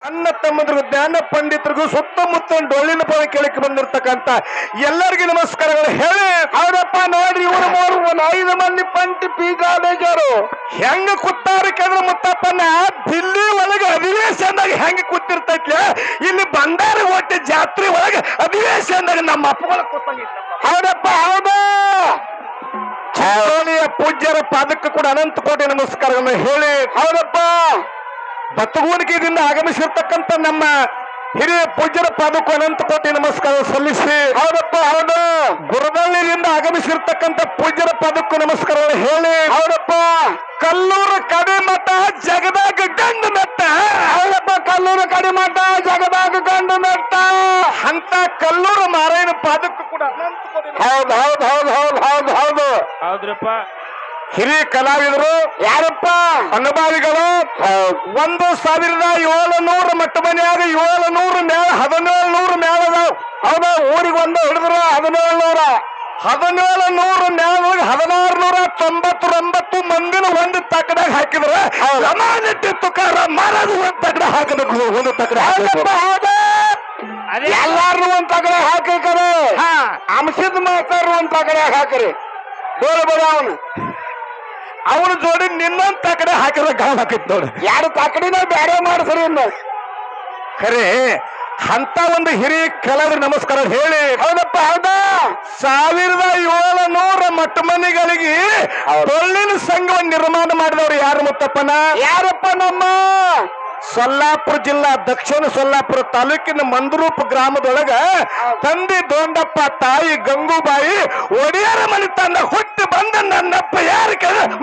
ಅಣ್ಣ ತಮ್ಮಂದ್ರಿಗೂ ಜ್ಞಾನ ಪಂಡಿತರಿಗೂ ಸುತ್ತಮುತ್ತ ಡೊಳ್ಳಿನ ಪದ ಕೇಳಕ್ಕೆ ಬಂದಿರ್ತಕ್ಕಂತ ಎಲ್ಲರಿಗೂ ನಮಸ್ಕಾರಗಳು ಹೇಳಿ. ಹೌದಪ್ಪ ನೋಡ್ರಿ ಇವ್ರು ಮೂರು ಒಂದ್ 5 ಮಂದಿ ಪಂಟಿ ಪೀಜಾರು ಹೆಂಗ ಕೂತಾರ ಕೇಂದ್ರ ಮುತ್ತಪ್ಪನ ದಿಲ್ಲಿ ಒಳಗೆ ಅಧಿವೇಶನದಾಗ ಹೆಂಗ ಕೂತಿರ್ತೈತ್ಲೆ ಇಲ್ಲಿ ಬಂಡಾರ ಹೊಟ್ಟೆ ಜಾತ್ರೆ ಒಳಗೆ ಅಧಿವೇಶನದಾಗ ನಮ್ಮ ಅಪ್ಪಗಳ ಕೂತಂಗಿಲ್ಲ. ಹೌದಪ್ಪ ಹೌದು. ಚಿಂಚೋಳಿಯ ಪೂಜ್ಯರ ಪಾದಕ್ಕೆ ಕೂಡ ಅನಂತ ಕೋಟಿ ನಮಸ್ಕಾರಗಳನ್ನು ಹೇಳಿ. ಹೌದಪ್ಪ ಬತ್ತಗೂನಿಕೆಯಿಂದ ಆಗಮಿಸಿರ್ತಕ್ಕಂಥ ನಮ್ಮ ಹಿರಿಯ ಪೂಜ್ಯರ ಪಾದಕ್ಕೂ ಅನಂತ ಕೋಟಿ ನಮಸ್ಕಾರ ಸಲ್ಲಿಸಿ. ಹೌದಪ್ಪ ಹೌದು. ಗುರದಳ್ಳಿಯಿಂದ ಆಗಮಿಸಿರ್ತಕ್ಕಂಥ ಪೂಜ್ಯರ ಪಾದಕ್ಕೂ ನಮಸ್ಕಾರಗಳು ಹೇಳಿ. ಹೌದಪ್ಪ ಕಲ್ಲೂರು ಕಡಿಮಠ ಜಗದಾಗ ಗಂಡು ಮೆಟ್ಟ. ಹೌದಪ್ಪ ಕಲ್ಲೂರು ಕಡಿಮಠ ಜಗದಾಗ ಗಂಡು ಮೆಟ್ಟ ಅಂತ ಕಲ್ಲೂರು ಮಾರಾಯಣ ಪಾದಕ್ಕೂ ಕೂಡ ಅನಂತ ಕೋಟಿ ಹೌದು ಹೌದು ಹೌದು ಹೌದು ಹೌದು ಹೌದು ಹೌದ್ರಪ್ಪ. ಹಿರಿಯ ಕಲಾವಿದರು ಯಾರಪ್ಪ ಅನುಭಾವಿಗಳು 1700 ಮಟ್ಟ ಮನೆಯಾಗ 700 ಮೇಳ 1700 ಮೇಳ ಅದಾವ. ಹೌದಾ ಊರಿಗೆ ಒಂದು ಹಿಡಿದ್ರು 1700 1700 ಮೇಳ 1699 ಮಂದಿನ ಒಂದು ತಕಡಾಗ ಹಾಕಿದ್ರ ರಮಾನಟ್ಟಿ ತುಕಾರ ಮಾರಾದ ಒಂದ್ ತಕಡ ಹಾಕಬೇಕು. ಒಂದು ತಕಡ ಹೌದಪ್ಪ ಹೌದು. ಎಲ್ಲಾರು ಒಂದ್ ತಗಡೆ ಹಾಕಿಕರೆ ಅಂಶದ ಮಾತಾರು ಒಂದ್ ತಗಡೆ ಹಾಕ್ರಿ ಬೋಳ ಬೋಳ ಅವನು ಅವನ ಜೋಡಿ ನಿನ್ನಂತ ಕಡೆ ಹಾಕಿದ್ರೆ ಗಾಳ ಹಾಕೈತಿ ನೋಡಿ. ಯಾರು ತಕಡಿನ ಬೇರೆ ಮಾಡಿಸ್ರಿ ಇನ್ನು ಖರೆ ಅಂತ ಒಂದು ಹಿರಿಯ ಕಲಾವಿದ ನಮಸ್ಕಾರ ಹೇಳಿ. ಹೌದಪ್ಪ ಹೌದಾ. 1700 ಮಟ್ಟ ಮನೆಗಳಿಗೆ ಡೊಳ್ಳಿನ ಸಂಘವನ್ನು ನಿರ್ಮಾಣ ಮಾಡಿದವರು ಯಾರು ಮುತ್ತಪ್ಪನ? ಯಾರಪ್ಪ ನಮ್ಮ ಸೊಲ್ಲಾಪುರ ಜಿಲ್ಲಾ ದಕ್ಷಿಣ ಸೊಲ್ಲಾಪುರ ತಾಲೂಕಿನ ಮಂದರೂಪ ಗ್ರಾಮದೊಳಗ ತಂದೆ ದೊಂಡಪ್ಪ ತಾಯಿ ಗಂಗೂಬಾಯಿ ಒಡೆಯರ ಮನೆ ತನ್ನ ಹುಟ್ಟಿ ಬಂದ ನನ್ನಪ್ಪ ಯಾರ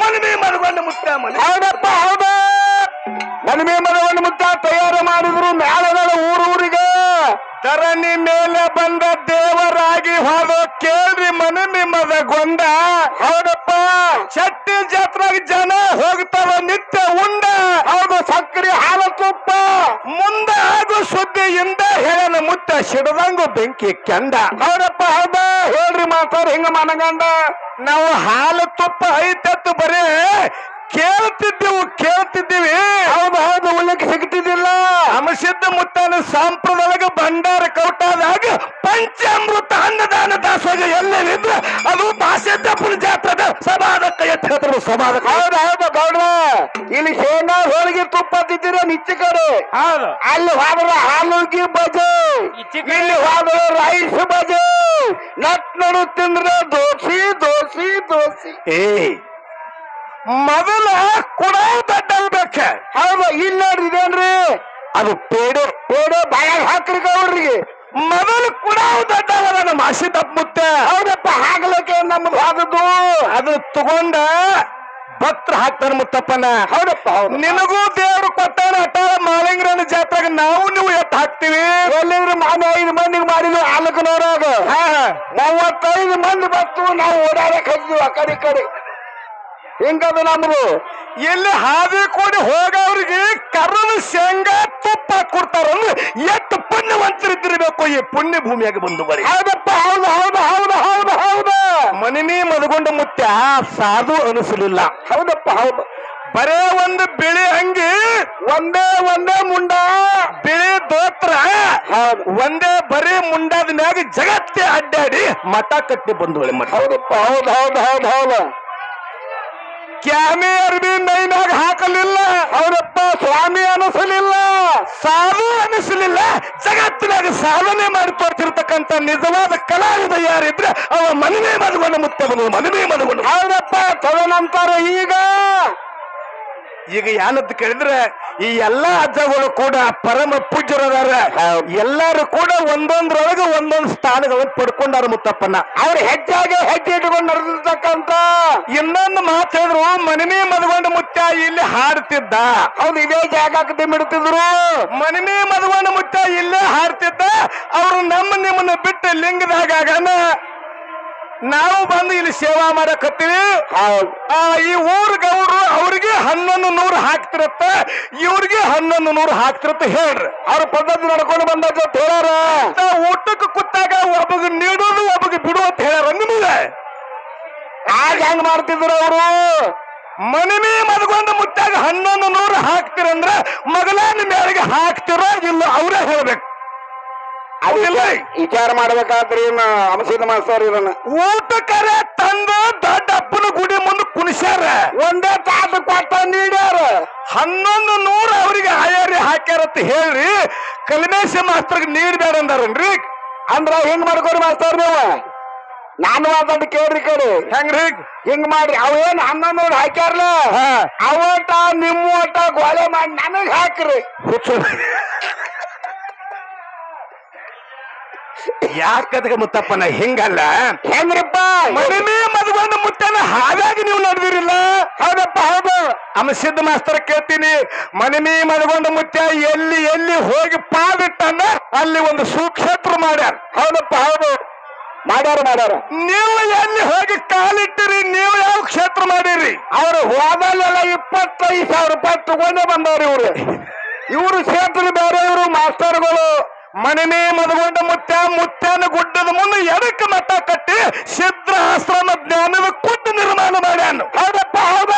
ಮನವಿ ಮನಗೊಂಡು ಮುತ್ತ ಮನೆ. ಹೌದಪ್ಪ ಹೌದು. ಮನವಿ ಮನಗೊಂಡು ಮುತ್ತ ತಯಾರು ಮಾಡಿದ್ರು ಮೇಳಗಳ ಊರೂರಿಗೆ ಧರಣಿ ಮೇಲೆ ಬಂದ ದೇವರಾಗಿ ಹೋದ ಕೇಳ್ರಿ ಮನವಿ ಮದಗೊಂಡ. ಹೌದಪ್ಪ ಚಟ್ಟಿ ಜಾತ್ರೆಗೆ ಜನ ಹೋಗ್ತಾವ ನಿತ್ಯ ಉಂಡ. ಹೌದು ಸಕ್ಕರೆ ಹಾಲು ತುಪ್ಪ ಮುಂದ ಆಗೋ ಸುದ್ದಿಯಿಂದ ಹೇಳನ ಮುತ್ತ ಸಿಡದಂಗು ಬೆಂಕಿ ಕೆಂಡ. ಹೌದಪ್ಪ ಹೌದ. ಹೇಳ್ರಿ ಮಾತಾಡ ಹಿಂಗ ಮನಗಂಡ ನಾವು ಹಾಲು ತುಪ್ಪ ಐತತ್ತು ಬರೇ ಕೇಳ್ತಿದ್ದೀವಿ. ಹೌದು ಹೌದು ಉಳ್ಳಿಕ್ಕೆ ಸಿಗ್ತಿದ್ದಿಲ್ಲ. ಅಮಸಿದ್ದ ಮುತ್ತನ ಸಂಪ್ರದಾಯ ಭಂಡಾರ ಕೌಟಾದಾಗ ಪಂಚಾಮೃತ ಅನ್ನದಾನ ದಾಸೋಗ ಎಲ್ಲವಿದ್ರ ಅದು ದಾಸೇದ್ದಪ್ಪನ ಜಾತ್ರದ ಸಭಾದಕ್ಕ ಎತ್ತ ಹೇಳ್ತಾರೆ ಸಭಾದಕ್ಕ. ಹೌದು ಹೌದು ಗೌಡ್ರ ಇಲ್ಲಿ ಶೇಂಗಾ ಹೋಳಿಗೆ ತುಪ್ಪ ತಿಂತೀರ ನಿಚ್ಚ ಕಡೆ. ಹೌದು ಅಲ್ಲಿ ಹೋದ್ರ ಹಾಲುಗಿ ಬಜೆ, ಇಲ್ಲಿ ಹೋದ್ರ ರೈಸ್ ಬಜೆ, ನಟ್ ನಡು ತಿಂದ್ರೆ ದೋಸಿ ದೋಸಿ ದೋಸಿ. ಮೊದಲ ಕುಡ ದಡ್ಡಲ್ಬೇಕ. ಹೌದು ಇಲ್ಲಿ ನೋಡ್ರಿ ಇದೇನ್ರಿ ಅದು ಪೇಡೆ ಪೇಡೆ ಬಾಯಾಗ ಹಾಕ್ರಿ ಗೌಡ್ರಿಗೆ. ಮೊದಲು ಕೂಡ ದಡ್ಡವದ ನಮ್ಮ ಆಶಿತಪ್ಪ ಮುತ್ತ. ಹೌದಪ್ಪ ಹಾಕ್ಲಿಕ್ಕೆ ನಮ್ದು ಆದದ್ದು ಅದು ತಗೊಂಡ ಭಕ್ತರು ಹಾಕ್ತಾರ ಮುತ್ತಪ್ಪನ. ಹೌದಪ್ಪ ಹೌದು. ನಿನಗೂ ದೇವ್ರು ಕೊಟ್ಟಾನ ಅಟಾಳ ಮಾಲಿಂಗ್ರನ ಜಾತ್ರೆಗೆ ನಾವು ನೀವು ಎತ್ತು ಹಾಕ್ತಿವಿ. ಎಲ್ಲಿದ್ರು ನಾನು 5 ಮಂದಿಗೆ ಮಾಡಿದ್ವಿ ಆಲಕನವರಾಗ 35 ಮಂದಿ ಬತ್ತು ನಾವು ಓಡಾಡಕ್ ಹಚ್ಚಿದ್ವಿ ಆ ಕಡೆ ಈ ಕಡೆ. ಹಿಂಗದು ನಮ್ದು. ಎಲ್ಲಿ ಹಾದಿ ಕೂಡಿ ಹೋಗವ್ರಿಗೆ ಕರದ ಶೇಂಗಾ ತುಪ್ಪ ಕೊಡ್ತಾರ ಎಷ್ಟು ಪುಣ್ಯವಂತರಿದ್ದಿರ್ಬೇಕು ಈ ಪುಣ್ಯ ಭೂಮಿಯಾಗ ಬಂದು ಬರೀ. ಹೌದಪ್ಪ ಹೌದು ಹೌದು ಹೌದು ಹೌದು ಹೌದು. ಮನಿಮಿ ಮದಗೊಂಡ ಮುತ್ಯ ಸಾಧು ಅನಿಸಲಿಲ್ಲ. ಹೌದಪ್ಪ ಹೌದು. ಬರೇ ಒಂದು ಬಿಳಿ ಅಂಗಿ ಒಂದೇ ಒಂದೇ ಮುಂಡ ಬಿಳಿ ದೋತ್ರ ಒಂದೇ ಬರೀ ಮುಂಡಾದ ಮ್ಯಾಗ ಜಗತ್ತೇ ಅಡ್ಡಾಡಿ ಮಠ ಕಟ್ಟಿ ಬಂದು ಮಠ. ಹೌದಪ್ಪ ಹೌದು ಹೌದು ಹೌದು ಹೌದು. ಕ್ಯಾಮಿ ಅರ್ಬಿ ಮೈನಾಗ ಹಾಕಲಿಲ್ಲ. ಹೌದಪ್ಪ ಸ್ವಾಮಿ ಅನಿಸಲಿಲ್ಲ, ಸಾಧು ಅನಿಸಲಿಲ್ಲ. ಜಗತ್ತಿನಾಗ ಸಾಧನೆ ಮಾಡಿ ತೋರ್ತಿರ್ತಕ್ಕಂಥ ನಿಜವಾದ ಕಲಾವಿದ ಯಾರಿದ್ರೆ ಅವ ಮನವಿ ಮದಗೊಂಡು ಮುತ್ತವನು ಮನವಿ ಮದಗೊಂಡು. ಹೌದಪ್ಪ ತದನಂತರ ಈಗ ಏನಂತ ಕೇಳಿದ್ರೆ ಈ ಎಲ್ಲಾ ಅಜ್ಜಗಳು ಕೂಡ ಪರಮ ಪೂಜ್ಯರದಾರ. ಎಲ್ಲಾರು ಕೂಡ ಒಂದೊಂದ್ರೊಳಗೆ ಒಂದೊಂದು ಸ್ಥಾನಗಳನ್ನು ಪಡ್ಕೊಂಡಾರ ಮುತ್ತಪ್ಪನ. ಅವ್ರು ಹೆಚ್ಚಾಗಿ ಹೆಜ್ಜೆ ಇಟ್ಕೊಂಡು ನಡೆದಿರ್ತಕ್ಕಂತ ಇನ್ನೊಂದು ಮಾತು ಹೇಳಿದ್ರು ಮನವಿ ಮದಗೊಂಡು ಮುತ್ತ ಇಲ್ಲಿ ಹಾಡ್ತಿದ್ದ. ಹೌದು ಇದೇ ಜಾಗಕ್ಕೆ ದಿಮ್ಮಿಡ್ತಿದ್ರು. ಮನವಿ ಮದಗೊಂಡು ಮುತ್ತ ಇಲ್ಲೇ ಹಾಡ್ತಿದ್ದ. ಅವ್ರು ನಿಮ್ಮನ್ನ ಬಿಟ್ಟು ಲಿಂಗದಾಗನ ನಾವು ಬಂದು ಇಲ್ಲಿ ಸೇವಾ ಮಾಡಕತ್ತೀವಿ. ಈ ಊರ್ ಗೌಡ್ರು ಅವ್ರಿಗೆ 1100 ಹಾಕ್ತಿರತ್ತ, ಇವ್ರಿಗೆ 1100 ಹಾಕ್ತಿರತ್ತ ಹೇಳ್ರಿ. ಅವ್ರ ಪದ್ಧತಿ ನಡ್ಕೊಂಡು ಬಂದ ಹೇಳಾರ. ಊಟಕ್ಕೆ ಕೂತಾಗ ಒಬ್ಬಗೆ ನೀಡೋದು ಒಬ್ಬಗೆ ಬಿಡು ಅಂತ ಹೇಳ್ಯಾರ. ನಿಮಗೆ ಆಗ ಹೆಂಗ್ ಮಾಡ್ತಿದ್ರು ಅವರು? ಮನಿಮಿ ಮದಗೊಂಡ ಮುಟ್ಟಾಗ 1100 ಹಾಕ್ತಿರಂದ್ರ ಮಗಲಾನ ಮೇಳಿಗೆ ಹಾಕ್ತಿರೋ ಇಲ್ಲ ಅವರೇ ಹೇಳ್ಬೇಕು. ಅದಿಲ್ಲ ವಿಚಾರ ಮಾಡ್ಬೇಕಾದ್ರಿ ಅಂಶದ ಮಾಸ್ತರ್ ಇದನ್ನ ಊಟಕ್ಕರೆ ತಂದು ದೊಡ್ಡ ಅಪ್ಪನ ಗುಡಿ ಮುಂದೆ ಕುಣಿಸ್ಯಾರ. ಒಂದೇ ತಾಸು ಕೊಟ್ಟ ನೀಡ್ಯಾರ. 1100 ಅವ್ರಿಗೆ ಆಯಾರಿ ಹಾಕ್ಯಾರತ್ ಹೇಳ್ರಿ ಕಲ್ಮೇಶ ಮಾಸ್ತರ್ಗೆ ನೀಡ್ಬೇಡ ಅಂದಾರನ್ರಿ. ಅಂದ್ರ ಹಿಂಗ್ ಮಾಡ್ಕೋರಿ ಮಾಸ್ತರ್ ನೀವು. ನಾನು ಮಾತಾಡ್ ಕೇಳ್ರಿ ಕೇಳಿ ಹೆಂಗ್ರಿ ಹಿಂಗ್ ಮಾಡ್ರಿ. ಅವೇನ್ 1100 ಹಾಕ್ಯಾರಲ್ಲ ಅವಟ ನಿಮ್ಮ ಓಟ ಗೋಳೆ ಮಾಡಿ ನನಗ್ ಹಾಕ್ರಿ. ಯಾಕದಕ್ಕೆ ಮುತ್ತಪ್ಪನ ಹಿಂಗಲ್ಲ ಹೆಂಗ್ರಿಪ್ಪ ಮನಿಮಿ ಮದಗೊಂಡ ಮುಟ್ಟನ ಹಾಗಾಗಿ ನೀವು ನಡೆದಿರಿಲ್ಲ. ಹೌದಪ್ಪ ಹೌದು. ಸಿದ್ಧ ಮಾಸ್ತರ ಕೇಳ್ತೀನಿ ಮನಿಮಿ ಮದಗೊಂಡ ಮುಟ್ಟ ಎಲ್ಲಿ ಎಲ್ಲಿ ಹೋಗಿ ಪಾದಿಟ್ಟನ್ನ ಅಲ್ಲಿ ಒಂದು ಸುಕ್ಷೇತ್ರ ಮಾಡ್ಯಾರ. ಹೌದಪ್ಪ ಹೌದು ಮಾಡ್ಯಾರ. ನೀವು ಎಲ್ಲಿ ಹೋಗಿ ಕಾಲಿಟ್ಟಿರಿ ನೀವು ಯಾವ ಕ್ಷೇತ್ರ ಮಾಡಿರಿ? ಅವ್ರು ಹೋದಲ್ಲೆಲ್ಲ 25,000 ರೂಪಾಯಿ ತಗೊಂಡೇ ಬಂದವ್ರಿ ಇವ್ರು ಕ್ಷೇತ್ರ ಬೇರೆ ಇವರು ಮಾಸ್ತರ್ಗಳು. ಮನಿಮಿ ಮದಗೊಂಡ ಮುತ್ಯಾನ ಗುಡ್ಡದ ಮುಂದೆ ಎಡಕ್ಕೆ ಮಠ ಕಟ್ಟಿ ಸಿದ್ಧ ಆಶ್ರಮ ಜ್ಞಾನದ ಕುಟ್ಟು ನಿರ್ಮಾಣ ಮಾಡ್ಯಾನ. ಹೌದಪ್ಪ ಹೌದು.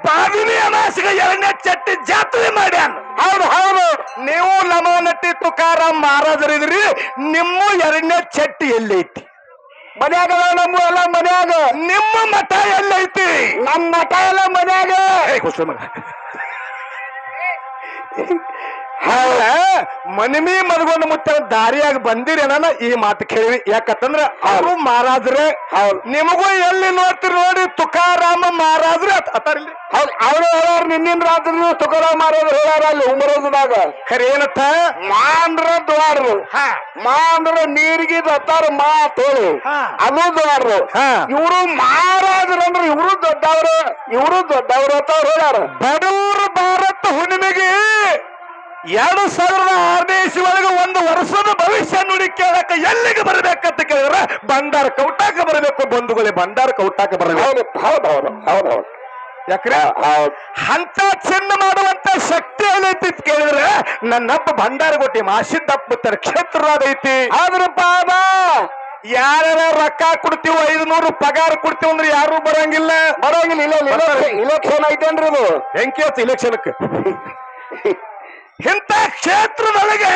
ಬಾವಿನಿ ಅನಾಸಿಗೆ 2ನೇ ಚಟ್ಟಿ ಜಾತ್ರೆ ಮಾಡ್ಯಾನ. ಹೌದು. ನೀವು ಲಮಾನಟ್ಟಿ ತುಕಾರಾಮ್ ಮಹಾರಾಜರಿದ್ರಿ. ನಿಮ್ಮ 2ನೇ ಚಟ್ಟಿ ಎಲ್ಲೈತಿ? ಮನ್ಯಾಗ ನಮ್ಮ ಎಲ್ಲ ಮನ್ಯಾಗ. ನಿಮ್ಮ ಮಠ ಎಲ್ಲೈತಿ? ನಮ್ಮ ಮಠ ಎಲ್ಲ ಮನ್ಯಾಗ. ಮನಿಮಿ ಮದಗೊಂಡ ಮುತ್ತ ದಾರಿಯಾಗಿ ಬಂದಿರೇನ ಈ ಮಾತು ಕೇಳಿವಿ. ಯಾಕಂದ್ರ ಅವರು ಮಹಾರಾಜ್ರೆ. ನಿಮಗೂ ಎಲ್ಲಿ ನೋಡ್ತಿರಿ ನೋಡಿ ತುಕಾರಾಮ ಮಹಾರಾಜ್ರೆ ಅತಾರಿಲ್ರಿ. ಹೌದು ಅವ್ರು ಹೇಳಾರ ನಿನ್ನಿನ ರಾತ್ರಿ ತುಕಾರಾಮ್ ಮಹಾರಾಜರು ಹೇಳಾರ ಅಲ್ಲಿ ಉಮರೋಜದಾಗ. ಖರೆ ಏನತ್ತ ಮಾಂದ್ರ ದ್ವಾಡ್ರು ಮಾಂದ್ರ ನೀರಿಗೆ ದತ್ತಾರ ಮಾತ್ ಹೇಳಿ ಅದು ದ್ವಾಡ್ರು. ಇವರು ಮಹಾರಾಜರಂದ್ರ ಇವರು ದೊಡ್ಡವರು ಅಂತ ಅವ್ರು ಹೇಳಾರ. ಬಡವರು ಭಾರತ ಹುಣ್ಣಿಮೆಗೆ 2006ನೇ ಇಸ್ವಿಯೊಳಗೆ 1 ವರ್ಷದ ಭವಿಷ್ಯ ನುಡಿ ಕೇಳಕ ಎಲ್ಲಿಗೆ ಬರ್ಬೇಕಂತ ಕೇಳಿದ್ರ ಭಂಡಾರ ಕೌಟಾಕ ಬರಬೇಕು ಬಂಧುಗಳೇ. ಭಂಡಾರ ಕೌಟಾಕ ಬರಬೇಕು. ಹೌದು. ಯಾಕ್ರೆ ಅಂತ ಚಿನ್ನ ಮಾಡುವಂತ ಶಕ್ತಿ ಏನೈತಿ ಕೇಳಿದ್ರೆ ನನ್ನಪ್ಪ ಭಂಡಾರ ಕೊಟ್ಟಿ ಮಾಸಿದ್ದಪ್ಪ ಕ್ಷೇತ್ರದಾಗ ಐತಿ. ಆದ್ರಪ್ಪ ಯಾರ ರೊಕ್ಕ ಕೊಡ್ತೀವಿ 500 ಪಗಾರ ಕೊಡ್ತೀವಿ ಅಂದ್ರೆ ಯಾರು ಬರಂಗಿಲ್ಲ. ಇಲೆಕ್ಷನ್ ಐತೇನ್ರಿ ಇದು? ಹೆಂಗೆ ಇಲೆಕ್ಷನ್ಕ್ಕೆ ಇಂಥ ಕ್ಷೇತ್ರದೊಳಗೆ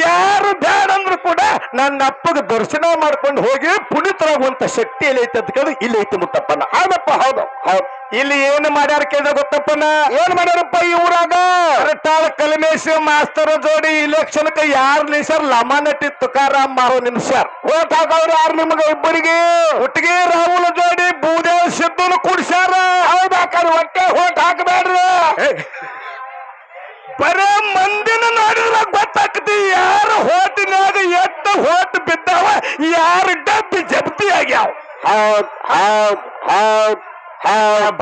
ಯಾರು ಬೇಡ ಅಂದ್ರು ಕೂಡ ನನ್ನ ಅಪ್ಪಗೆ ದರ್ಶನ ಮಾಡ್ಕೊಂಡು ಹೋಗಿ ಪುನೀತರಾಗುವಂತ ಶಕ್ತಿ ಎಲ್ಲಿ ಐತೆ ಅಂತ ಕೇಳಿದ್ರೆ ಇಲ್ಲಿ ಐತಿ ಮುತ್ತಪ್ಪನ. ಹೌದಪ್ಪ ಹೌದು. ಇಲ್ಲಿ ಏನು ಮಾಡ್ಯಾರ ಕೇಳಿದ ಗೊತ್ತಪ್ಪನ? ಏನ್ ಮಾಡ್ಯಾರಪ್ಪ ಈ ಊರಾಗ? ಕಲ್ಮೇಶ ಮಾಸ್ತರ ಜೋಡಿ ಇಲೆಕ್ಷನ್ಗೆ ಯಾರು ನಿಲ್ಸ್ಯಾರ? ಲಮಾನಟ್ಟಿ ತುಕಾರಾಮ್ ಮಾರೋ ನಿಮಿಷಾರ. ಓಟ್ ಹಾಕವ್ರು ಯಾರು ನಿಮ್ಗೆ ಇಬ್ಬರಿಗೆ? ಒಟ್ಟಿಗೆ ರಾಹುಲ್ ಜೋಡಿ ಭೂದೇವ್ ಸಿದ್ಧನು ಕೂಡ್ಸ್ಯಾರ. ಹೌದಾಕರು ಒಟ್ಟೆ ಓಟ್ ಹಾಕಬೇಡ್ರಿ. ಬರೇ ಮಂದಿನ ನೋಡಿದ್ರ ಗೊತ್ತಾಗ್ತಿ ಯಾರ ಹೋಟಿನಾಗ ಎಷ್ಟು ಹೋಟ್ ಬಿದ್ದಾವ, ಯಾರ ಡಬ್ಬಿ ಜಪ್ತಿ ಆಗ್ಯಾವ.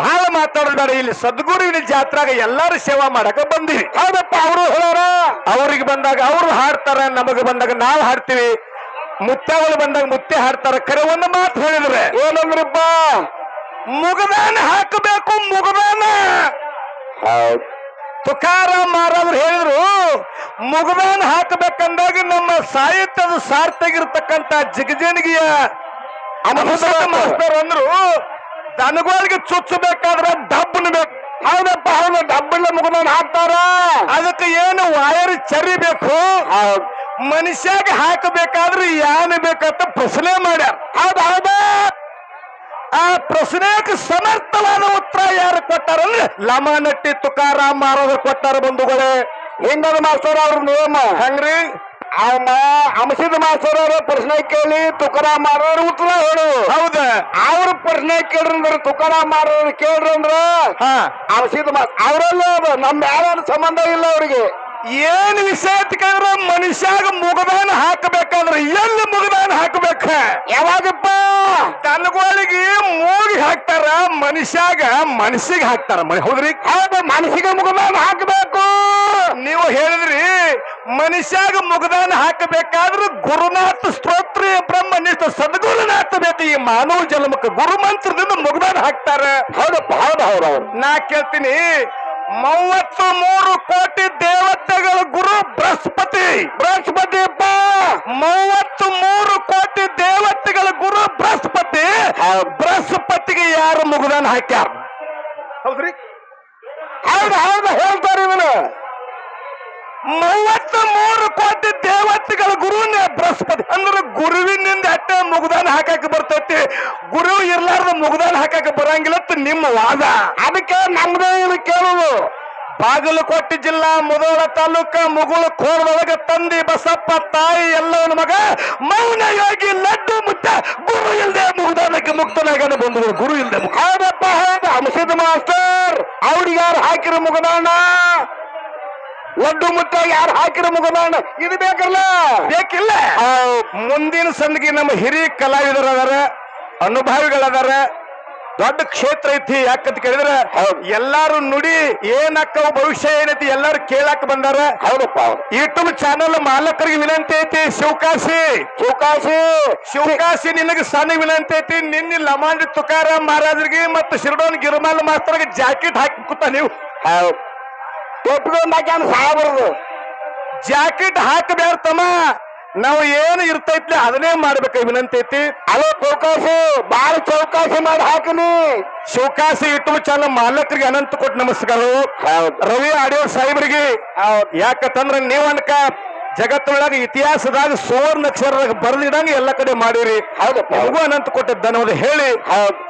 ಬಹಳ ಮಾತಾಡಬೇಡ. ಇಲ್ಲಿ ಸದ್ಗುರುವಿನ ಜಾತ್ರಾಗ ಎಲ್ಲಾರು ಸೇವಾ ಮಾಡಕ ಬಂದಿವಿ. ಹೌದಪ್ಪ ಅವರು ಹೇಳಾರ. ಅವ್ರಿಗೆ ಬಂದಾಗ ಅವ್ರು ಹಾಡ್ತಾರ, ನಮಗೆ ಬಂದಾಗ ನಾವು ಹಾಡ್ತೀವಿ. ಮುತ್ಯಗಳು ಬಂದಾಗ ಮುತ್ಯ ಹಾಡ್ತಾರ. ಕರೆ ಒಂದು ಮಾತು ಹೇಳಿದ್ರೆ ಏನಂದ್ರಪ್ಪ? ಮುಗದಾನ ಹಾಕಬೇಕು. ಮುಗದಾನ ತುಕಾರಾಮ್ ಮಹಾರಾಜರು ಹೇಳಿದ್ರು ಮುಗದಾನ ಹಾಕಬೇಕಂದಾಗ ನಮ್ಮ ಸಾಹಿತ್ಯದ ಸಾರ್ಥಗಿರ್ತಕ್ಕಂಥ ಜಿಗಜೇನಿಗೆಯ ಮಾಸ್ತರ್ ಅಂದ್ರು ದನಗಳಿಗೆ ಚುಚ್ಚಬೇಕಾದ್ರೆ ಡಬ್ಬನ ಬೇಕು. ಹೌದಪ್ಪ ಹೌದು. ಡಬ್ಬನ ಮುಗದಾನ ಹಾಕ್ತಾರ. ಅದಕ್ಕೆ ಏನು ವಾಯರ್ ಚರಿ ಬೇಕು. ಮನುಷ್ಯಾಗ ಹಾಕಬೇಕಾದ್ರೆ ಯಾನು ಬೇಕಂತ ಪ್ರಶ್ನೆ ಮಾಡ್ಯಾರ. ಹೌದು. ಆ ಪ್ರಶ್ನೆಗೆ ಸಮರ್ಥವಾದ ಉತ್ತರ ಯಾರು ಕೊಟ್ಟಾರಂದ್ರೆ ಲಮಾನಟ್ಟಿ ತುಕಾರಾಮ್ ಮಹಾರಾಜರು ಕೊಟ್ಟಾರ. ಬಂಧುಗಳೇ ಹಿಂಗದ ಮಾಸ್ತರ್ ಅವ್ರ ನಿಯಮ ಹಂಗ್ರಿ. ಅಂಶದ ಮಾಸ್ತರ್ ಅವ್ರ ಪ್ರಶ್ನೆ ಕೇಳಿ ತುಕಾರಾಮ್ ಮಹಾರಾಜರು ಉತ್ತರ ಹೇಳು. ಹೌದ. ಅವ್ರ ಪ್ರಶ್ನೆ ಕೇಳ್ರಂದ್ರ ತುಕಾರಾಮ್ ಮಹಾರಾಜರು ಕೇಳ್ರಂದ್ರ ಅಂಶದ ಮಾಸ್ತರ್ ಅವರಲ್ಲೇ ಅದ. ನಮ್ ಯಾವ ಸಂಬಂಧ ಇಲ್ಲ ಅವ್ರಿಗೆ. ಏನ್ ವಿಷಯ ಕೇಳಿದ್ರೆ ಮನುಷ್ಯಾಗ ಮುಗದಾನ ಹಾಕಬೇಕಾದ್ರೆ ಎಲ್ಲಿ ಮುಗದಾನ ಹಾಕಬೇಕ? ಯಾವಾಗಪ್ಪ? ದನಗಳಿಗೆ ಮೂಗಿ ಹಾಕ್ತಾರ, ಮನುಷ್ಯಾಗ ಮನಸ್ಸಿಗೆ ಹಾಕ್ತಾರ. ಹೌದ್ರಿ? ಹೌದು. ಮನಸ್ಸಿಗೆ ಮುಗದಾನ ಹಾಕಬೇಕು. ನೀವು ಹೇಳಿದ್ರಿ ಮನುಷ್ಯಾಗ ಮುಗದಾನ ಹಾಕಬೇಕಾದ್ರೆ ಗುರುನಾಥ ಸ್ತೋತ್ರ ಬ್ರಹ್ಮನಿಷ್ಠ ಸದ್ಗುರುನಾಥ ಬೇಕು. ಈ ಮಾನವ ಜನ್ಮಕ್ಕೆ ಗುರು ಮಂತ್ರದಿಂದ ಮುಗದಾನ ಹಾಕ್ತಾರ. ಹೌದಪ್ಪ ಹೌದು. ನಾ ಕೇಳ್ತೀನಿ 33 ಕೋಟಿ ದೇವತೆಗಳ ಗುರು ಬೃಹಸ್ಪತಿ. ಅಪ್ಪ 33 ಕೋಟಿ ದೇವತೆಗಳ ಗುರು ಬೃಹಸ್ಪತಿ. ಬೃಹಸ್ಪತಿಗೆ ಯಾರು ಮುಗದಾನ ಹಾಕ್ಯಾರ? ಹೌದ್ರಿ ಹೌದು ಹೌದು ಹೇಳ್ತಾರೆ ಇವನು 33 ಕೋಟಿ ದೇವತೆಗಳ ಗುರುವಿನ ಬೃಹಸ್ಪತಿ ಅಂದ್ರೆ ಗುರುವಿನಿಂದ ಅಟ್ಟ ಮುಗ್ದಾನ ಹಾಕಕ್ ಬರ್ತೈತಿ ಗುರು ಇರ್ಲಾರ್ದ ಮುಗ್ದಾನ ಹಾಕಕ್ ಬರಂಗಿಲ್ಲ ಅಂತ ನಿಮ್ಮ ವಾದ. ಅದಕ್ಕೆ ನಮ್ದೇ ಇದು ಕೇಳುದು. ಬಾಗಲಕೋಟೆ ಜಿಲ್ಲಾ ಮುಧೋಳ ತಾಲೂಕ ಮುಗುಳು ಕೋಳದೊಳಗ ತಂದಿ ಬಸಪ್ಪ ತಾಯಿ ಎಲ್ಲವನ ಮಗ ಮೌನ ಯೋಗಿ ಲಡ್ಡು ಮುತ್ತ ಗುರು ಇಲ್ದೆ ಮುಗ್ದಾನಕ್ಕೆ ಮುಕ್ತನಾಗನ ಬಂಧುಗಳು ಗುರು ಇಲ್ದೆ ಮುಕ್ತ. ಹೌದಪ್ಪ ಹೌದು ಅಂಶದ ಮಾಸ್ತರ್ ಅವ್ರಿಗೆ ಯಾರು ಹಾಕಿರೋ ಮುಗದಾಣ ಲಡ್ಡು ಮುತ್ತ ಯಾರು ಹಾಕಿರೋ ಮುಗದಾಣ ಇದು ಬೇಕಲ್ಲ ಬೇಕಿಲ್ಲ. ಮುಂದಿನ ಸಂದಿಗೆ ನಮ್ಮ ಹಿರಿಯ ಕಲಾವಿದರದಾರ ಅನುಭವಿಗಳದಾರ ದೊಡ್ಡ ಕ್ಷೇತ್ರ ಐತಿ ಯಾಕಂತ ಕೇಳಿದ್ರ ಎಲ್ಲಾರು ನುಡಿ ಏನಕ್ಕವ ಭವಿಷ್ಯ ಏನೈತಿ ಎಲ್ಲಾರು ಕೇಳಾಕ ಬಂದಾರ. ಹೌದಪ್ಪ ಯೂಟ್ಯೂಬ್ ಚಾನಲ್ ಮಾಲಕರಿಗೆ ವಿನಂತಿ ಐತಿ. ಶಿವಕಾಶಿ ಶಿವಕಾಶಿ ಶಿವಕಾಶಿ ನಿನಗೆ ಸಣ್ಣ ವಿನಂತಿ ಐತಿ. ನಿನ್ನೆ ಲಮಾಂಡಿ ತುಕಾರಾಮ್ ಮಹಾರಾಜರಿಗೆ ಮತ್ತು ಶಿರಡೋನ್ ಗಿರಿಮಾಲ್ ಮಾಸ್ತರ್ಗೆ ಜಾಕೆಟ್ ಹಾಕಿ ಕೂತ ನೀವು ಸಾಬರ್ದು ಜಾಕೆಟ್ ಹಾಕಬ್ಯಾರ ತಮ್ಮ ನಾವು ಏನು ಇರ್ತೈತಿ ಅದನ್ನೇ ಮಾಡ್ಬೇಕು ವಿನಂತಿ ಐತಿ. ಅಲೋ ಚೌಕಾಸಿ ಬಾಳ ಚೌಕಾಸಿ ಮಾಡಿ ಹಾಕಿನಿ. ಶಿವಕಾಶಿ ಯೂಟ್ಯೂಬ್ ಚಾನಲ್ ಮಾಲಕರಿಗೆ ಅನಂತ ಕೊಟ್ಟು ನಮಸ್ಕಾರಗಳು. ರವಿ ಆಡಿಯೋ ಸಾಹೇಬರಿಗೆ ಯಾಕಂತಂದ್ರ ನೀವು ಅನ್ಕ ಜಗತ್ತೊಳಗ ಇತಿಹಾಸದಾಗ ಸುವರ್ಣ ಅಕ್ಷರದಾಗ ಬರೆದಿಡಂಗ ಎಲ್ಲ ಕಡೆ ಮಾಡಿರಿ. ನಿಮಗೂ ಅನಂತ ಕೊಟ್ಟ ಧನ್ಯವಾದ ಹೇಳಿ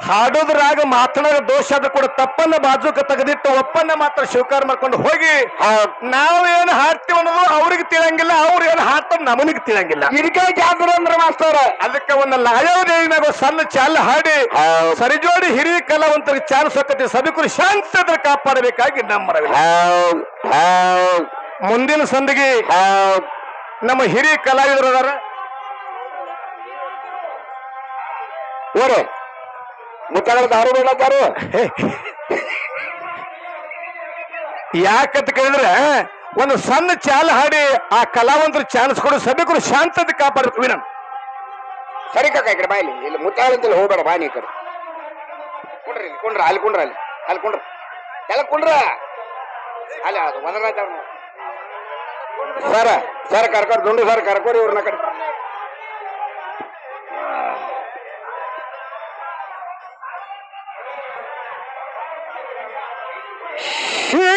ಹಾಡೋದ್ರಾಗ ಮಾತನಾಡ ದೋಷ ಆದ್ರೂ ಕೂಡ ತಪ್ಪನ್ನ ಬಾಜುಕ ತೆಗೆದಿಟ್ಟು ಒಪ್ಪನ್ನ ಮಾತ್ರ ಸ್ವೀಕಾರ ಮಾಡ್ಕೊಂಡು ಹೋಗಿ ನಾವೇನು ಹಾಡ್ತೀವಿ ಅನ್ನೋದು ಅವ್ರಿಗೆ ತಿಳಂಗಿಲ್ಲ ಅವ್ರು ಏನು ಹಾಡ್ತಾರ ನಮನಿಗೆ ತಿಳಂಗಿಲ್ಲ. ಇದಕ್ಕೆ ಜಾತ್ರೆ ಅಂದ್ರೆ ಮಾಸ್ತರ ಅದಕ್ಕೆ ಒಂದು ಲಾಯದೇವಿನಾಗ ಸಣ್ಣ ಚಾಲ ಹಾಡಿ ಸರಿಜೋಡಿ ಹಿರಿಯ ಕಲಾವಂತರಿಗೆ ಚಾಲ ಸೊಕ್ಕತಿ ಸಭಿಕರು ಶಾಂತದ ಕಾಪಾಡಬೇಕಾಗಿ ನಮ್ಮ ಮುಂದಿನ ಸಂದಿಗೆ ನಮ್ಮ ಹಿರಿಯ ಕಲಾವಿದರು ಅದಾರ. ಓರೆ ಮುತ್ತಗಳ ದಾರು ಬೇಡಾರು ಯಾಕಂತ ಕೇಳಿದ್ರೆ ಒಂದು ಸಣ್ಣ ಚಾಲ ಹಾಡಿ ಆ ಕಲಾವಂತರು ಚಾನ್ಸ್ ಕೊಡು ಸಭಿಕರು ಶಾಂತತೆ ಕಾಪಾಡಬೇಕು ವಿನನ್. ಸರಿ ಕಾಕ ಈ ಕಡೆ ಬಾಯಿಲಿ ಇಲ್ಲಿ ಮುತ್ತಾಳಂತಲ್ಲಿ ಹೋಗ್ಬೇಡ ಬಾ ನೀ ಕಡೆ ಕುಂಡ್ರಿ ಇಲ್ಲಿ ಕುಂಡ್ರ ಅಲ್ಲಿ ಕುಂಡ್ರ ಅಲ್ಲಿ ಅಲ್ಲಿ ಕುಂಡ್ರ ಎಲ್ಲ ಕುಂಡ್ರ ಅಲ್ಲಿ ಅದು ಒಂದರ ಸರ ಸರ್ ಕರ್ಕೋರಿ ದುಂಡು ಸರ್ ಕರ್ಕೋರಿ ಇವ್ರನ್ನ ಕಡೆ ಶ್ರೀ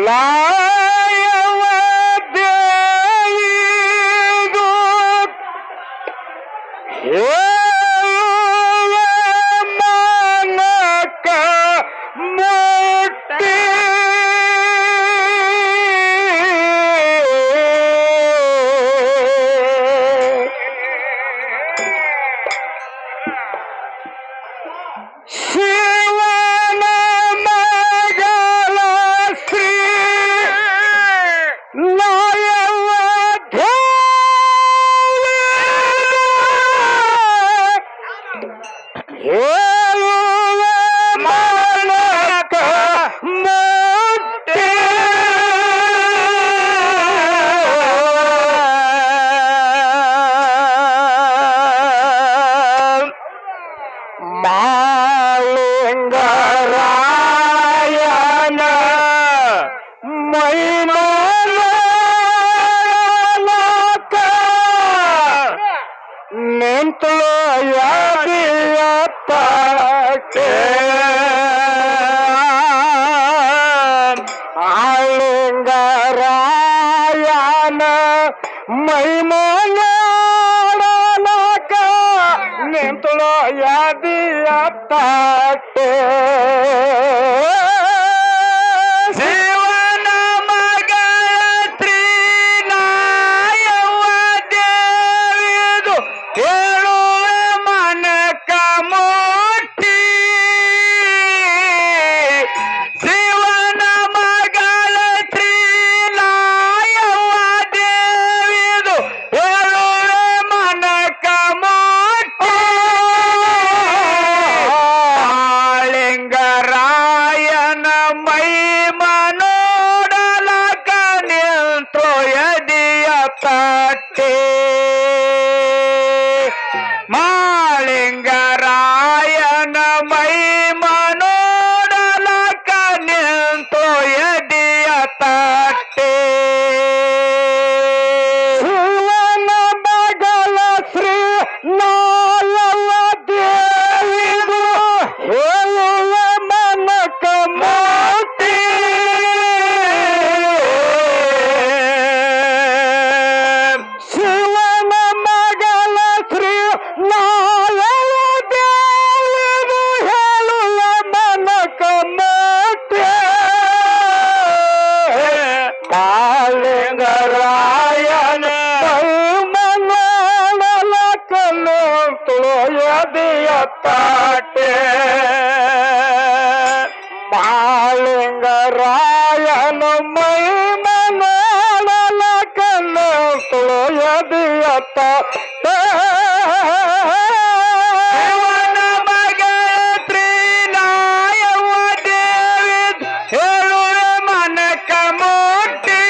ಲಾಯವ ದೇವಿದು ಮನಕ ಮುಟ್ಟಿ ಶಿವನ ಮಗಳ ಶ್ರೀ ಲಾಯವ ಹೇಳುವ ಮನಕ ಮುಟ್ಟಿ ಮಾಲಿಂಗರಾಯನ ಮೈಮಾಲಕ ನಿಂತಲೋ ಯಾದಿಯತ್ತಕ್ಕೆ ಆಲಿಂಗರಾಯನ ಮೈಮಾಲಕ ನಿಂತಲೋ ಯಾದಿಯತ್ತಕ್ಕೆ ಶಿವನ ಮಗತ್ರಿ ನಾಯವ ದೇವಿದು ಹೇಳುವೆ ಮನಕ ಮುಟ್ಟಿ ಶಿವನ ಮಗಳ ತ್ರಿನಾಯವ ದೇವಿದು ಹೇಳುವೆ ಮನಕ ಮುಟ್ಟಿ ಲಿಂಗರಾಯ ರಾಯನ ಮೈ ಮನೋಡಲ ಕನ್ನ ತುಳಯದಿಯತ್ತ ಶಿವನ ಮಗ ತ್ರಿನಾಯವ ದೇವಿ ಹೇಳುವೆ ಮನಕ ಮುಟ್ಟಿ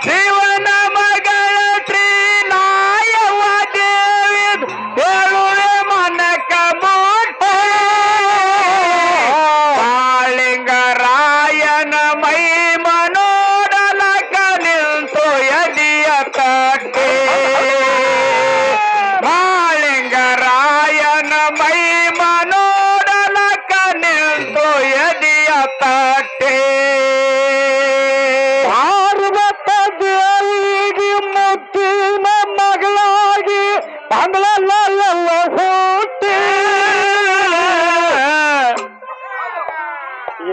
ಶಿವನ ಮಗಳ ತ್ರಿನಾಯವ ದೇವಿ ಹೇಳುವೆ ಮನಕ ಮುಟ್ಟಿ ಕಾಳಿಂಗರಾಯನ ಮೈ ಮನೋಡಲಕ ನಿಂತು ಎದಿಯ ತಟ್ಟೆ ಕಾಳಿಂಗರಾಯನ ಮೈ ಮನೋಡಲಕ ನಿಂತು ಎದಿಯ ತಟ್ಟೆ ಪಾರ್ವತ ದೇವಿಗೆ ಮುತ್ತಿನ ಮಗಳಾಗಿ ಬಂಗಳಲ್ಲ ಹುಟ್ಟಿ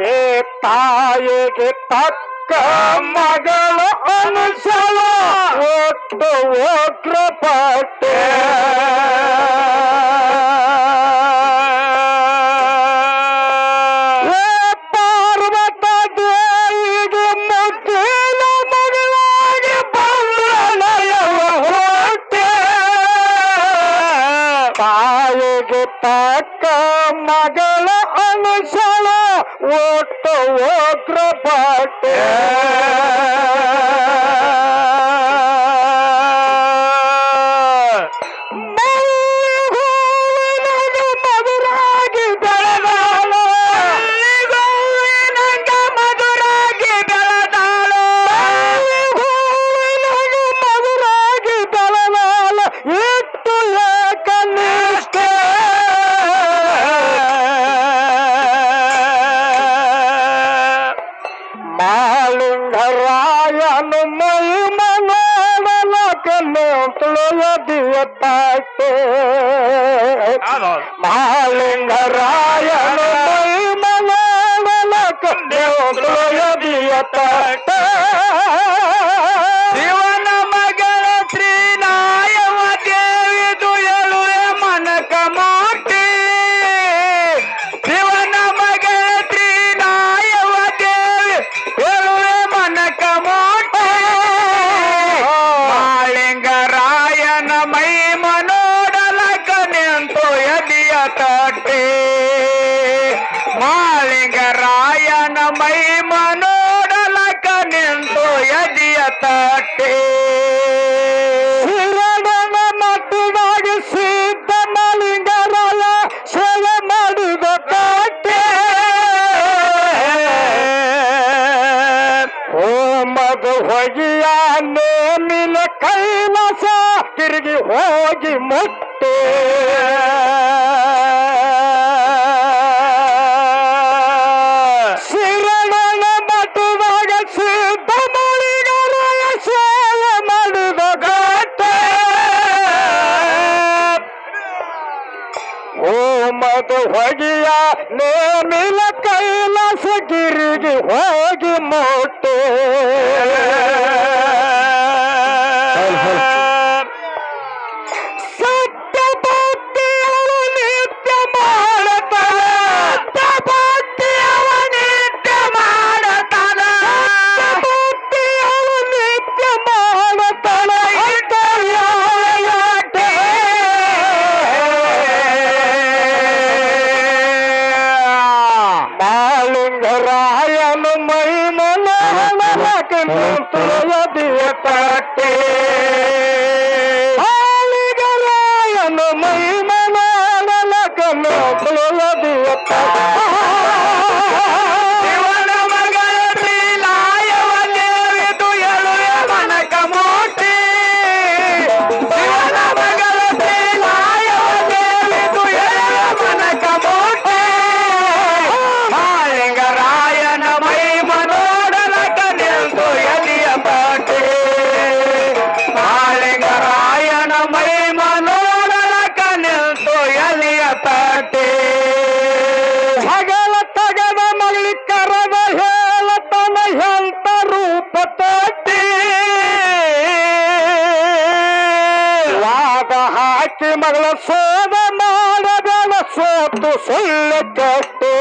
ಏ ತಾಯಿಗೆ ತಕ್ಕ ಮಗಳ ಅನುಸವ ಒಟ್ಟು ಉಗ್ರಪಟ್ಟೆ ಏ ಪಾರ್ವತ ದೇವಿಗೆ ಮುತ್ತಿನ ಮಗಳಾಗಿ ಬಂಗಳಯವ ಹುಟ್ಟಿ ತಾಯಿಗೆ ತಕ್ಕ ಮಗಳ ಅನುಸವ ಒಟ್ಟು ಉಗ್ರಪಟ್ಟೆ ಮಧುರಾಗಿ ಬೆಳೆದಾಳು ಮಧುರಾಗಿ ಬೆಳೆದಾಳು ಮಧುರಾಗಿ ಬೆಳೆದಾಳು ಇಟ್ಟು ಕನಿಷ್ಠ ಮಾಲಿಂಗರಾಯನು ಮೈ ಮನೋಡಲಕನ್ನು ತುಳಯದಿಯ ತಾಟೆ ಮಾಲಿಂಗರಾಯನು ಮೈ ಮನೋಡಲಕನ್ನು ತುಳಯದಿಯ ತಾಟೆ ಶಿವನ ಮಗಳ ಶ್ರೀನಾಯವ ದೇವಿದು ಎಳುವೆ ಮನಕ ಮಾಟಿ ಶಿವನ ಮಗಳ ಶ್ರೀನಾಯವ ದೇವಿ ಎಳುವೆ ಮನಕ ಮಾಟಿ ಮಾಳಿಂಗರಾಯನ ಮೈ ಮನೋಡಲಕ ನಿಂತು ಎದಿಯ ತಟ್ಟೆ ಮಾಳಿಂಗರಾಯನ ಮೈ ಮನೋಡಲಕ ನಿಂತು ಎದಿಯ ತಟ್ಟೆ ಶಿರಡನ ಮಟ್ಟದಾಗಿ ಸಿದ್ಧ ಮಾಲಿಂಗರಾಯ ಸೇವೆ ಮಾಡಿದ ತಟ್ಟೆ ಹೋಮದ ಹೊಗೆಯ ನೇಮಿನ ಕೈಲಾಸ ತಿರುಗಿ ಹೋಗಿ ಮುಟ್ಟೆ ಶಿರಡನ ಮಟ್ಟದಾಗ ಸಿದ್ಧ ಮಾಲಿಂಗರಾಯ ಸೇವೆ ಮಾಡಿದ ಗಟ್ಟೆ ಹೋಮದ ಹೊಗೆಯ ನೇಮಿನ ಕೈಲಾಸ ಗಿರಿಗೆ ಹೋಗಿ ಮುಟ್ಟೆ ಸತ್ಯ ಭಕ್ತಿಯವ ನಿತ್ಯ ಮಾಡತಾನ ಭಕ್ತಿಯವ ನಿತ್ಯ ಮಾಡತಾನ ಭಕ್ತಿಯವ ನಿತ್ಯ ಮಾಡತಾನ ಇತರ್ಯಾಟೆ ಮಾಲಿಂಗರಾಯನು ಮೈ ಮನೋಡಲಕ ತುಳಯದಿಯ ತಟ್ಟೆ ಮಾಲಿಂಗರಾಯನು ಮೈ ಮನೋಡಲಕ ತುಳಯದಿಯ ತಟ್ಟೆ ಶಿವನ ಮಗಳ ಶ್ರೀನಾಯವ ದೇವಿದು ಎಳುವೆ ಮನಕ ಮೋಟಿ ಶಿವನ ಮಗಳ ಶ್ರೀನಾಯವ ದೇವಿದು ಎಳುವೆ ಮನಕ ಮೋಟಿ ಮಾಲಿಂಗರಾಯನ ಮೈ ಮನೋಡಲಕ ನಿಂತು ಎದಿಯ ತಟ್ಟೆ ಮಾಲಿಂಗರಾಯನ ಮೈ ಮನೋಡಲಕ ನಿಂತು ಎಲಿಯ ತಟ್ಟೆ ಹಗಲ ತಗದ ಮಗಳಿ ಕರದ ಹೇಳತನ ಎಂತ ರೂಪ ತಟ್ಟಿ ವಾದ ಹಾಕಿ ಮಗಳ ಸೋದ ಮಾಡಬೇಡ ಸೋತು ಸುಳ್ಳು ಕಟ್ಟು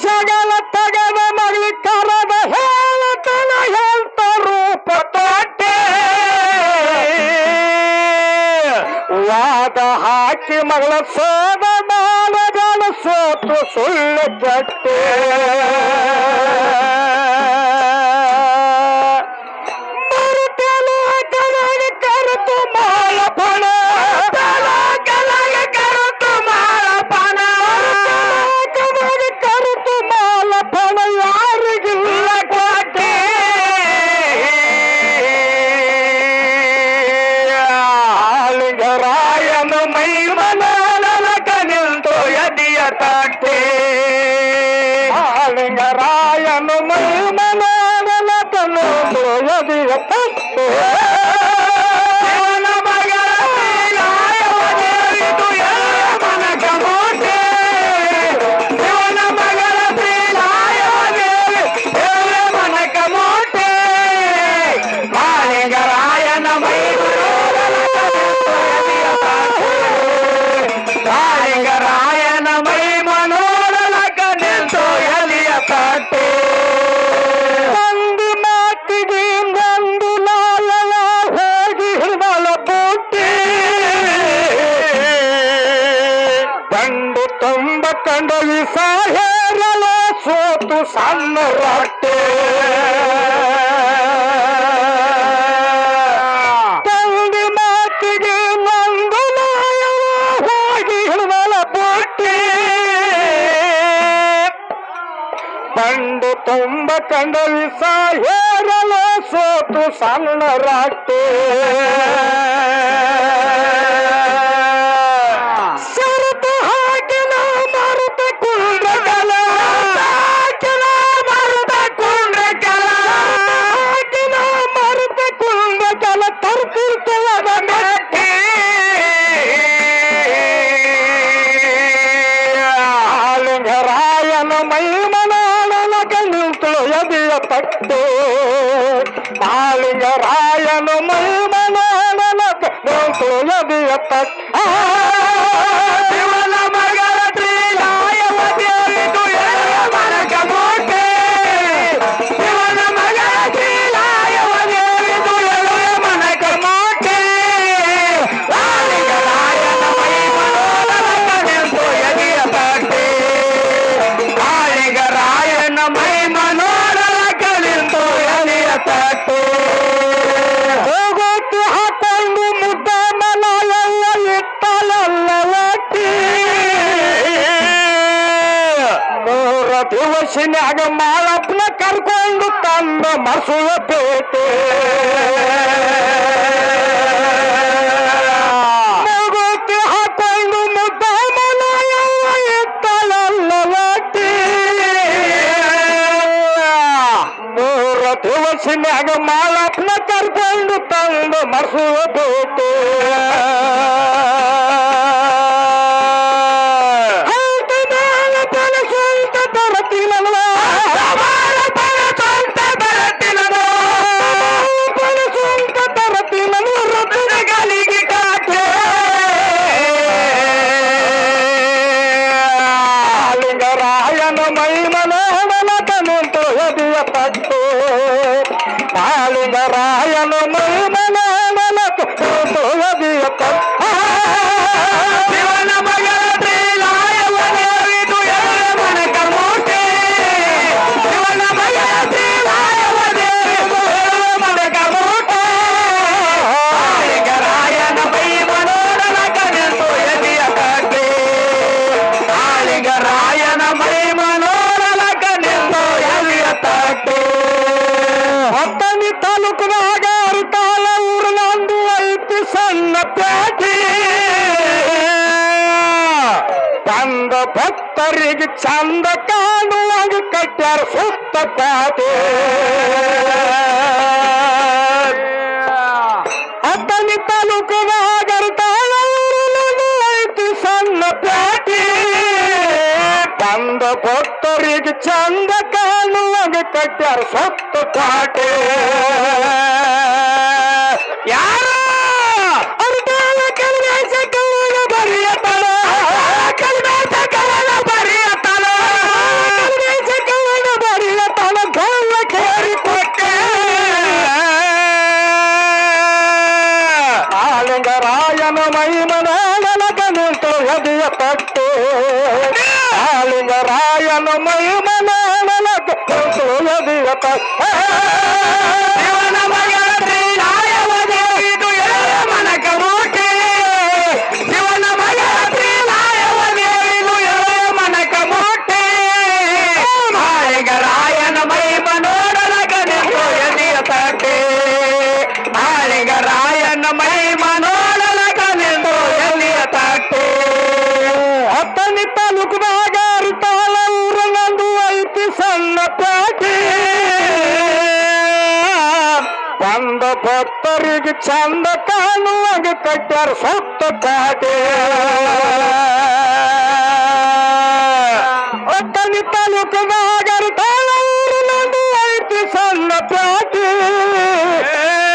ಜಗಲ ತಗದ ಮಗಲಿ ಕರದ ಹೇಳತನ ಹೇಳ್ತ ರೂಪ ತೊಟ್ಟೆ ವಾದ ಹಾಕಿ ಮಗಳ ಸೋದ ಬಾಲಗಳ ಸೋತು ಸುಳ್ಳು ಕೆಟ್ಟೆ ಕರೆತು ಮಾಳಪಣ ಕರೆತು ಮಾಳಪಣ ಕರೆತು ಮಾಳಪಣ ಯಾರಿಗಿಲ್ಲ ಕೊಟ್ಟೆ ಆಳಿಗರಾಯನ ಮೈ ಮನಕ ನಿಂತು ಎದಿಯ ತಟ್ಟೆ ಆಳಿಗರಾಯನ ಮೈ ಮನಕ ನಿಂತು ಎದಿಯ ತಟ್ಟೆ ಕಂಡವಿ ಸಾಹೇರಲ ಸೋತು ಸಣ್ಣ ರೊಟ್ಟೆ ತಂದಿ ಮಾತಿಗೆ ನಂದು ನಾಯವ ಹೋಗಿ ಹಿಡಿದಲ ಬುಟ್ಟಿ ಬಂಡು ತುಂಬ ಕಂಡವಿ ಸಾಹೇರಲ ಸೋತು ಸಣ್ಣ ರೊಟ್ಟೆ ತಟ್ಟೆ ಮಾಳಿಂಗರಾಯನು ಮೈ ಮನಕ ನಿಂತು ಎದೆಯ ತಟ್ಟೆ ಶಿವನ ಮಗಳ ತ್ರಿಲಾಯವ ದೇವಿದು ಮನಕ ಮೋಟೆ ಶಿವನ ಮಗಳ ತ್ರಿಲಾಯವ ದೇವಿದು ಮನಕ ಮೋಟೆ ಮಾಳಿಂಗರಾಯನ ಮೈ ಮನಕ ನಿಂತು ಎದೆಯ ತಟ್ಟೆ ಮಾಳಿಂಗರಾಯನ ಮೈ ಹೋಗೋತು ಹಾಕೊಂಡು ಮುದ್ದ ಮಲ ಎಲ್ಲ ಇಟ್ಟಲಲ್ಲ ಒಟ್ಟಿ ಮೂರ ದಿವಸಿನಾಗ ಮಾಳಪ್ಪನ ಕರ್ಕೊಂಡು ತಂದ ಮಸುವ ಪೇಟೆ ಹೋಗೋತು ಹಾಕೊಂಡು ಮುದ್ದ ಮಲ ಎಲ್ಲ ಇಟ್ಟಲಲ್ಲ ಒಟ್ಟಿ ದಿವಸಿನಾಗ ಮಾಳಪ್ಪನ ಕರ್ಕೊಂಡು ತಂದು ಮಸುವ ಬೇಟೆ ಸ್ವಂತ ಬರತಿನವ ಸ್ವಂತ ಬರತಿನವ ರಥದ ಗಾಲಿಗೆ ಕಾಟೆ ಲಿಂಗರಾಯನ ಮೈ ಮನಕ ನಿಂತು ಎದೆಯ ತಟ್ಟೆ ಮಾಳಿಂಗರಾಯನ ಮೈ ಮನಕ ನಿಂತು ಎದೆಯ ತಟ್ಟೆ ಶಿವನ ಮಗಳ ತ್ರಿಲಾಯವ ದೇವಿದು ಮನಕ ಮೋಟೆ ಶಿವನ ಮಗಳ ತ್ರಿಲಾಯವ ದೇವಿದು ಮನಕ ಮೋಟೆ ಮಾಳಿಂಗರಾಯನ ಮೈ ಮನಕ ನಿಂತು ಎದೆಯ ತಟ್ಟೆ ಮಾಳಿಂಗರಾಯನ ಮೈ ಮನಕ ನಿಂತು ಎದೆಯ ತಟ್ಟೆ ಹತ್ತನಿ ತಾಲೂಕಿನಾಗ ಅರಿತಾಳ ಊರಿನಂದು ಐತಿ ಸಣ್ಣ ಪ್ಯಾಟಿ ಬಂದ ಭಕ್ತರಿಗೆ ಚಂದ ಕಾಣುವಾಗ ಕಟ್ಟ್ಯಾರ ಸುತ್ತ ಪ್ಯಾಟಿ ಹತ್ತನಿ ತಾಲೂಕಿನಾಗ ಅರಿತಾಳ ಊರಿನಂದು ಐತಿ ಸಣ್ಣ ಪ್ಯಾಟಿ ಬಂದ ಭಕ್ತರಿಗೆ ಚಂದ ಕಾಣುವಾಗ ಕಟ್ಟ್ಯಾರ ಸುತ್ತ ಪ್ಯಾಟಿ ಯಾರು ಅರ್ಧಾಲ ಕಲ್ಮೇಶ ಕವನ ಬರೆಯತಳ ಕಲ್ಮೇಶ ಕವನ ಕಾಳಿಂಗರಾಯನ ಮೈಮನಾಡಲಕ ನಿಂತು ಎದೆಯ ತಟ್ಟು ಕಾಳಿಂಗರಾಯನ ಮೈಮನಾಡಲಕ ನಿಂತು ಎದೆಯ ತಟ್ಟು ಶಿವನ ಮಗ ಶ್ರೀರಾಯವ ದೇವಿದು ಎಳೆಯ ಮನಕ ಮೂಟೆ ಶಿವನ ಮಗ ಶ್ರೀರಾಯವ ದೇವಿದು ಎಳೆಯ ಮನಕ ಮೂಟೆ ಕಾಳಿಂಗರಾಯನ ಮೈಮನೋಡಲಕ ನಿಂತು ಎದೆಯ ತಟ್ಟೆ ಕಾಳಿಂಗರಾಯನ ಮೈಮನೋಡಲಕ ನಿಂತು ಎದೆಯ ತಟ್ಟೆ ಹತ್ತನಿ ತಾಲೂಕದಾಗ ಅರಿತಾಳ ಊರ ನಂದು ಐತಿ ಸಣ್ಣ ಪ್ಯಾಟಿ ಬಂದ ಭಕ್ತರಿಗೆ ಚಂದ ಕಾಣುವಾಗ ಕಟ್ಟ್ಯಾರ ಸೊತ್ತ ಕಾಟೆ ಹತ್ತನಿ ತಾಲೂಕದಾಗ ಅರಿತಾಳ ಊರ ನಂದು ಐತಿ ಸಣ್ಣ ಪ್ಯಾಟಿ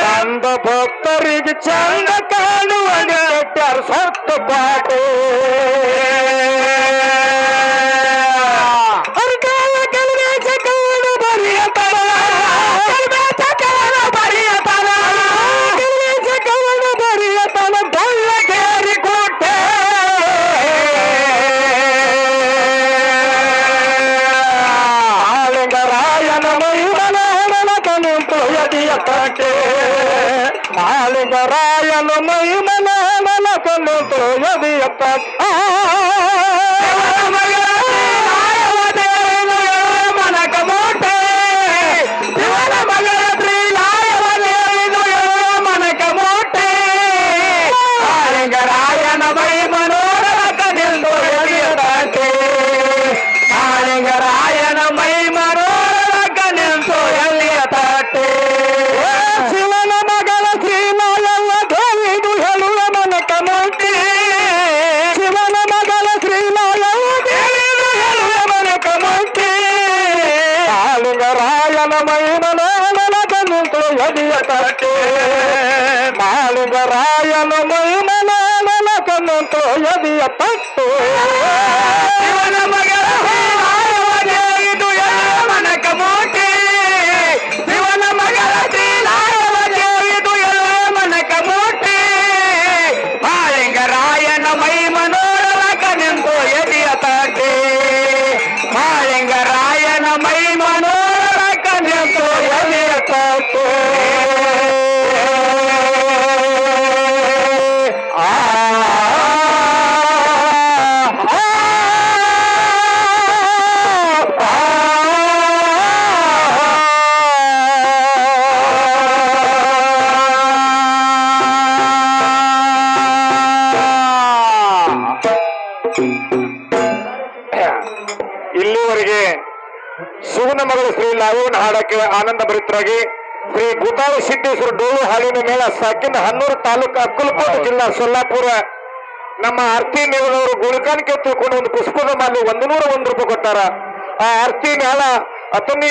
ಬಂದ ಭಕ್ತರಿಗೆ ಚಂದ ಕಾಣುವಾಗ ಕಟ್ಟ್ಯಾರ ಸೊತ್ತ ಕಾಟೆ ಮಾಳಿಂಗರಾಯನ ಮೈಮನಕ ನಿಂತು ಎದೆಯ ತಟ್ಟೆ ಮನಕ ಮೂಟೆ ಶಿವನ ಮಗ ಶ್ರೀರಾಯವ ದೇವಿದು ಮನಕ ಮೂಟೆ ಕಾಳಿಂಗರಾಯನ ಮೈಮನೋಡಲಕ ನಿಂತು ಎದೆಯ ತಟ್ಟೆ ಕಾಳಿಂಗರಾಯನ ಮೈಮನೋಡಲಕ ನಿಂತು ಎದೆಯ ತಟ್ಟೆ ಶಿವನ ಮಗಳ ಶ್ರೀಲಾಯವ ದೇವಿದು ಹೇಳುವ ಮನಕ ಮೂಟೆ ಶಿವನ ಮಗಳ ಶ್ರೀಲಾಯವ ದೇವಿದು ಹೇಳುವ ಮನಕ ಮೂಟೆ ಕಾಳಿಂಗರಾಯನ ಮೈಮನೋಡಲಕ ನಿಂತು ಎದೆಯ ತಟ್ಟೆ ಕಾಳಿಂಗರಾಯನ ಮೈಮನೋಡಲಕ ನಿಂತು ಎದೆಯ ತಟ್ಟೆ ಶಿವನ ಮಗಳ ಶ್ರೀಲಾಯವ ದೇವಿದು ಹೇಳುವ ಮನಕ ಮೂಟೆ ಶಿವನ ಮಗಳ ಶ್ರೀಲಾಯವ ದೇವಿದು ಹೇಳುವ ಮನಕ ಮೂಟೆ ಕಾಳಿಂಗರಾಯನ ಮೈಮನೋಡಲಕ ನಿಂತು ಎದೆಯ ತಟ್ಟೆ ಕಾಳಿಂಗರಾಯನ ಮೈಮನೋಡಲಕ ನಿಂತು ಎದೆಯ ತಟ್ಟೆ ಇಲ್ಲಿವರೆಗೆ ಶಿವನ ಮಗಳು ಶ್ರೀ ಲಾವಣ ಹಾಡಕ್ಕೆ ಆನಂದ ಭರಿತರಾಗಿ ಶ್ರೀ ಭೂತಾಳ ಸಿದ್ದೇಶ್ವರ ಡೋಲು ಹಾಲಿನ ಮೇಳ ಸಾಕಿನ ಹನ್ನೂರು ತಾಲೂಕು ಅಕ್ಕಲಕೋಟೆ ಜಿಲ್ಲಾ ಸೊಲ್ಲಾಪುರ ನಮ್ಮ ಆರ್ತಿ ಮೇಳದವರು ಗುಣಕಾಣಿಕೆ ತಿಳ್ಕೊಂಡು ಒಂದು ಪುಷ್ಪದ ಮಾಲಿ 101 ರೂಪಾಯಿ ಕೊಟ್ಟಾರ. ಆ ಆರ್ತಿ ಮೇಳ ಅತನಿ